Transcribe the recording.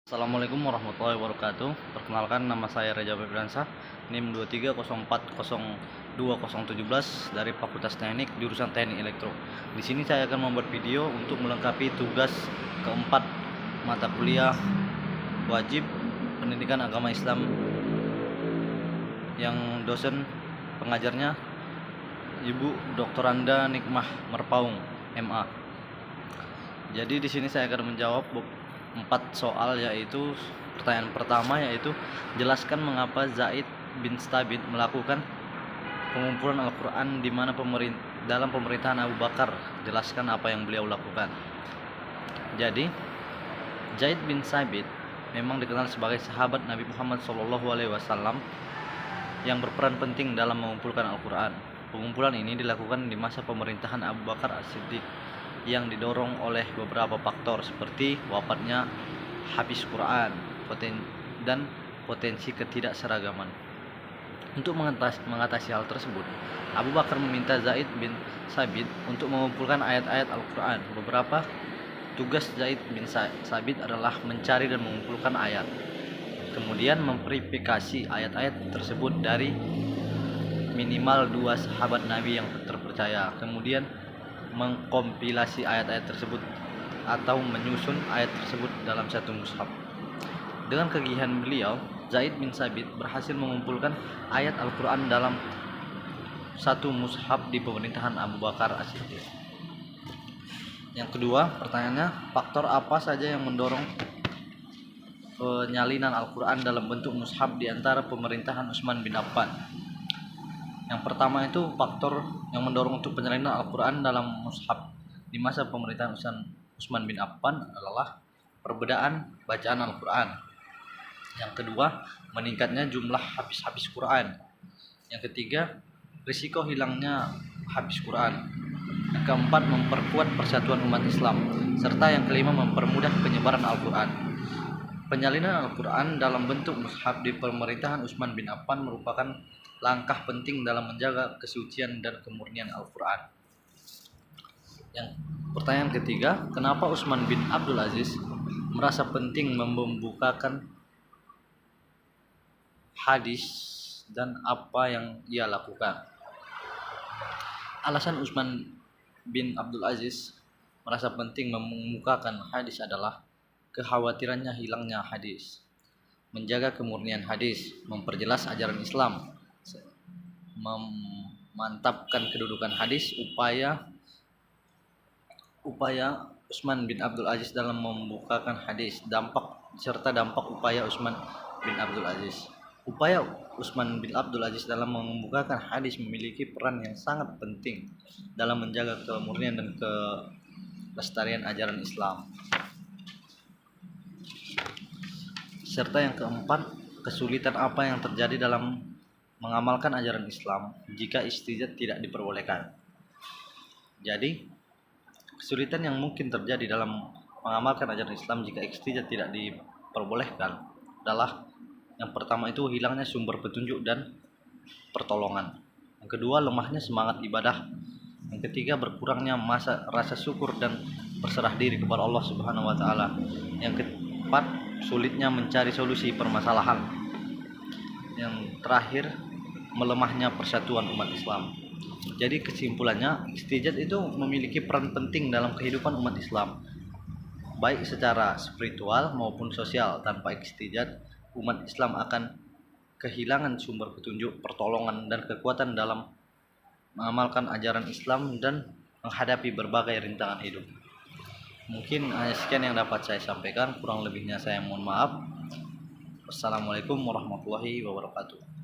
Assalamualaikum warahmatullahi wabarakatuh. Perkenalkan, nama saya Reza Febriansyah, NIM 2304020017 dari Fakultas Teknik jurusan Teknik Elektro. Di sini saya akan membuat video untuk melengkapi tugas keempat mata kuliah wajib pendidikan agama Islam yang dosen pengajarnya Ibu Dr. Anda Nikmah Merpaung, MA. Jadi di sini saya akan menjawab 4 soal, yaitu pertanyaan pertama yaitu jelaskan mengapa Zaid bin Thabit melakukan pengumpulan Al-Quran di mana dalam pemerintahan Abu Bakar. Jelaskan apa yang beliau lakukan. Jadi Zaid bin Thabit memang dikenal sebagai sahabat Nabi Muhammad SAW yang berperan penting dalam mengumpulkan Al-Quran. Pengumpulan ini dilakukan di masa pemerintahan Abu Bakar As-Siddiq yang didorong oleh beberapa faktor seperti wafatnya hafiz Quran dan potensi ketidakseragaman. Untuk mengatasi hal tersebut, Abu Bakar meminta Zaid bin Thabit untuk mengumpulkan ayat-ayat Al-Quran. Beberapa tugas Zaid bin Thabit adalah mencari dan mengumpulkan ayat, kemudian memverifikasi ayat-ayat tersebut dari minimal 2 sahabat Nabi yang terpercaya, kemudian mengkompilasi ayat-ayat tersebut atau menyusun ayat tersebut dalam satu mushaf. Dengan kegigihan beliau, Zaid bin Thabit berhasil mengumpulkan ayat Al-Quran dalam satu mushaf di pemerintahan Abu Bakar As-Siddiq. Yang kedua, pertanyaannya, faktor apa saja yang mendorong penyalinan Al-Quran dalam bentuk mushaf di antara pemerintahan Utsman bin Affan? Yang pertama itu faktor yang mendorong untuk penyalinan Al-Quran dalam mushaf di masa pemerintahan Utsman bin Affan adalah perbedaan bacaan Al-Quran. Yang kedua, meningkatnya jumlah hafiz Quran. Yang ketiga, risiko hilangnya hafiz Quran. Yang keempat, memperkuat persatuan umat Islam. Serta yang kelima, mempermudah penyebaran Al-Quran. Penyalinan Al-Quran dalam bentuk mushaf di pemerintahan Utsman bin Affan merupakan langkah penting dalam menjaga kesucian dan kemurnian Al-Quran. Yang pertanyaan ketiga, kenapa Utsman bin Abdul Aziz merasa penting membukakan hadis dan apa yang ia lakukan? Alasan Utsman bin Abdul Aziz merasa penting membukakan hadis adalah kekhawatirannya hilangnya hadis, menjaga kemurnian hadis, memperjelas ajaran Islam, memantapkan kedudukan hadis. Upaya Utsman bin Abdul Aziz dalam membukakan hadis, dampak upaya Utsman bin Abdul Aziz. Upaya Utsman bin Abdul Aziz dalam membukakan hadis memiliki peran yang sangat penting dalam menjaga kemurnian dan kelestarian ajaran Islam. Serta yang keempat, kesulitan apa yang terjadi dalam mengamalkan ajaran Islam jika istijad tidak diperbolehkan. Jadi, kesulitan yang mungkin terjadi dalam mengamalkan ajaran Islam jika istijad tidak diperbolehkan adalah yang pertama itu hilangnya sumber petunjuk dan pertolongan. Yang kedua, lemahnya semangat ibadah. Yang ketiga, berkurangnya rasa syukur dan berserah diri kepada Allah Subhanahu wa taala. Yang keempat, sulitnya mencari solusi permasalahan. Yang terakhir, melemahnya persatuan umat Islam. Jadi kesimpulannya, istijad itu memiliki peran penting dalam kehidupan umat Islam, baik secara spiritual maupun sosial. Tanpa istijad, umat Islam akan kehilangan sumber petunjuk, pertolongan, dan kekuatan dalam mengamalkan ajaran Islam dan menghadapi berbagai rintangan hidup. Mungkin sekian yang dapat saya sampaikan, kurang lebihnya saya mohon maaf. Wassalamualaikum warahmatullahi wabarakatuh.